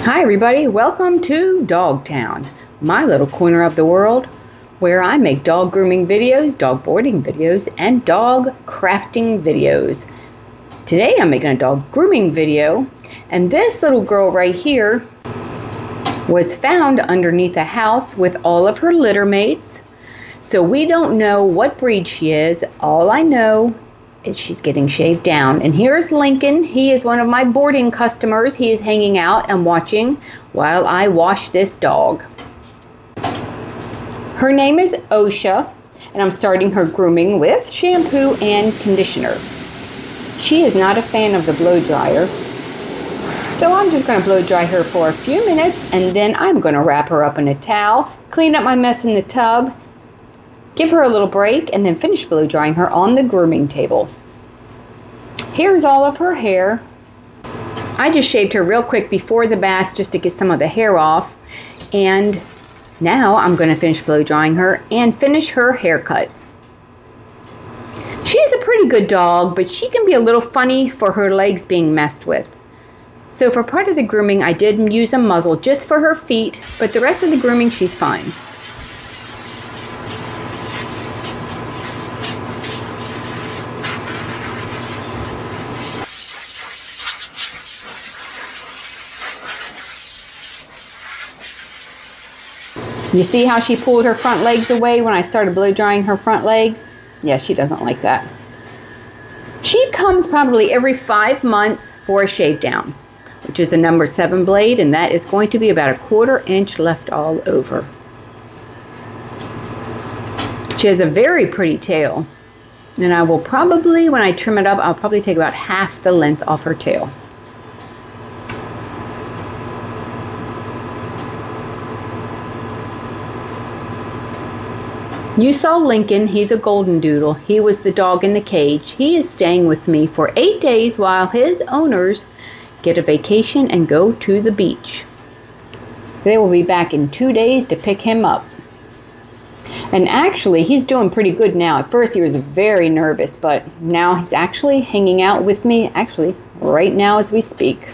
Hi everybody, welcome to Dogtown, my little corner of the world where I make dog grooming videos, dog boarding videos, and dog crafting videos. Today I'm making a dog grooming video, and this little girl right here was found underneath a house with all of her litter mates. So we don't know what breed she is. All I know is she's getting shaved down. And here's Lincoln. He is one of my boarding customers. He is hanging out and watching while I wash this dog. Her name is Osha, and I'm starting her grooming with shampoo and conditioner. She is not a fan of the blow dryer, so I'm just going to blow dry her for a few minutes, and then I'm going to wrap her up in a towel, clean up my mess in the tub, give her a little break, and then finish blow drying her on the grooming table. Here's all of her hair. I just shaved her real quick before the bath just to get some of the hair off. And now I'm going to finish blow drying her and finish her haircut. She's a pretty good dog, but she can be a little funny for her legs being messed with. So for part of the grooming, I did use a muzzle just for her feet, but the rest of the grooming, she's fine. You see how she pulled her front legs away when I started blow drying her front legs? Yeah, she doesn't like that. She comes probably every 5 months for a shave down, which is a number 7 blade, and that is going to be about a 1/4 inch left all over. She has a very pretty tail, and I will probably, when I trim it up, I'll probably take about half the length off her tail. You saw Lincoln. He's a golden doodle. He was the dog in the cage. He is staying with me for 8 days while his owners get a vacation and go to the beach. They will be back in 2 days to pick him up. And actually, he's doing pretty good now. At first, he was very nervous, but now he's actually hanging out with me, actually, right now as we speak.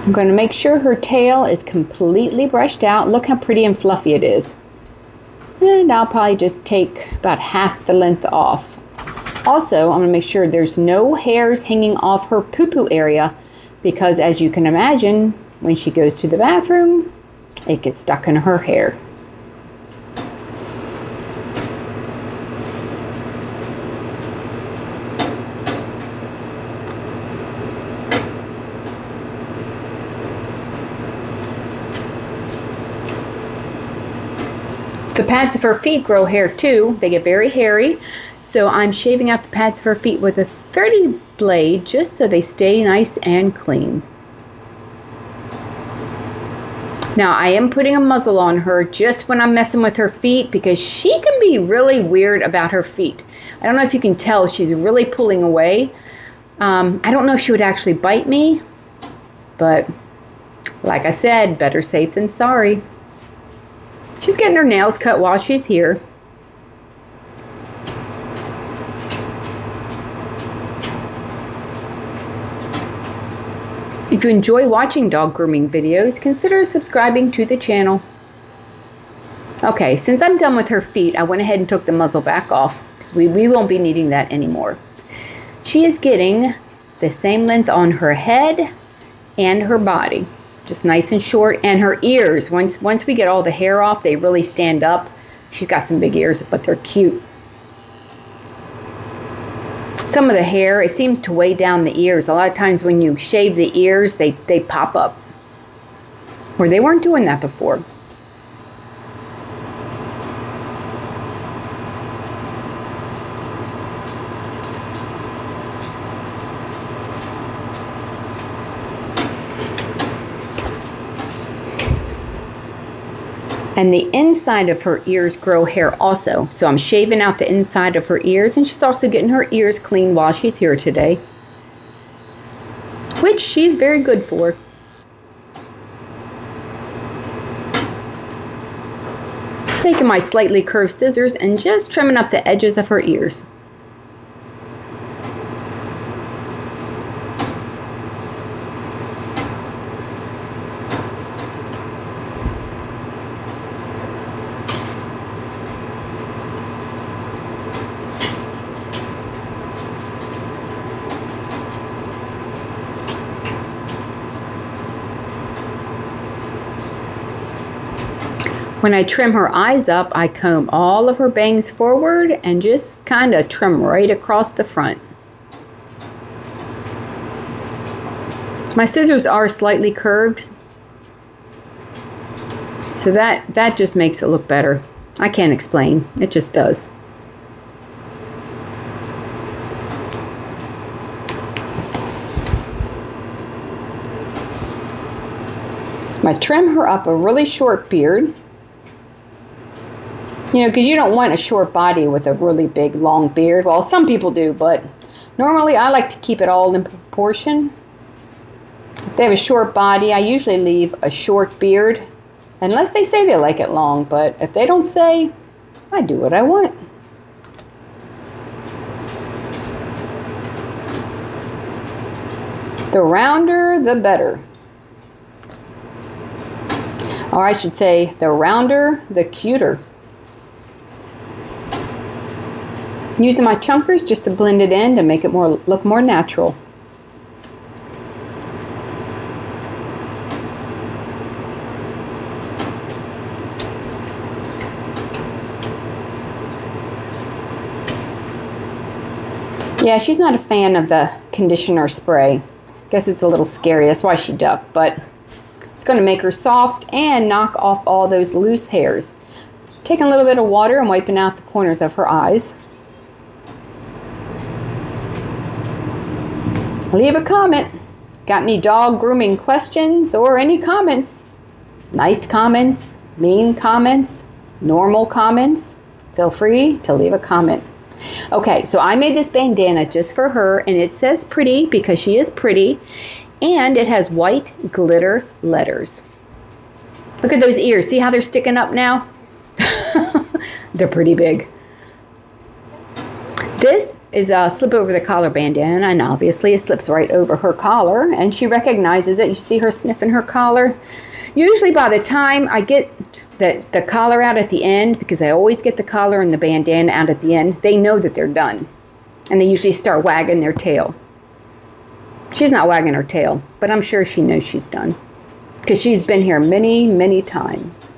I'm going to make sure her tail is completely brushed out. Look how pretty and fluffy it is. And I'll probably just take about half the length off. Also, I'm going to make sure there's no hairs hanging off her poo-poo area, because as you can imagine, when she goes to the bathroom, it gets stuck in her hair. The pads of her feet grow hair too. They get very hairy. So I'm shaving out the pads of her feet with a 30 blade just so they stay nice and clean. Now I am putting a muzzle on her just when I'm messing with her feet, because she can be really weird about her feet. I don't know if you can tell, she's really pulling away. I don't know if she would actually bite me, but like I said, better safe than sorry. She's getting her nails cut while she's here. If you enjoy watching dog grooming videos, consider subscribing to the channel. Okay, since I'm done with her feet, I went ahead and took the muzzle back off, because we won't be needing that anymore. She is getting the same length on her head and her body. Just nice and short. And her ears, once we get all the hair off, they really stand up. She's got some big ears, but they're cute. Some of the hair, it seems to weigh down the ears. A lot of times when you shave the ears, they pop up. Or they weren't doing that before. And the inside of her ears grow hair also. So I'm shaving out the inside of her ears, and she's also getting her ears clean while she's here today, which she's very good for. Taking my slightly curved scissors and just trimming up the edges of her ears. When I trim her eyes up, I comb all of her bangs forward and just kind of trim right across the front. My scissors are slightly curved, so that just makes it look better. I can't explain, it just does. I trim her up a really short beard. You know, because you don't want a short body with a really big, long beard. Well, some people do, but normally I like to keep it all in proportion. If they have a short body, I usually leave a short beard, unless they say they like it long. But if they don't say, I do what I want. The rounder, the better. Or I should say, the rounder, the cuter. I'm using my chunkers just to blend it in to make it look more natural. Yeah, she's not a fan of the conditioner spray. Guess it's a little scary, that's why she ducked, but it's going to make her soft and knock off all those loose hairs. Taking a little bit of water and wiping out the corners of her eyes. Leave a comment. Got any dog grooming questions or any comments? Nice comments, mean comments, normal comments. Feel free to leave a comment. Okay, so I made this bandana just for her, and it says pretty because she is pretty, and it has white glitter letters. Look at those ears. See how they're sticking up now? They're pretty big. This is a slip over the collar bandana, and obviously it slips right over her collar, and she recognizes it. You see her sniffing her collar. Usually by the time I get the collar out at the end, because I always get the collar and the bandana out at the end, they know that they're done, and they usually start wagging their tail. She's not wagging her tail, but I'm sure she knows she's done, because she's been here many, many times.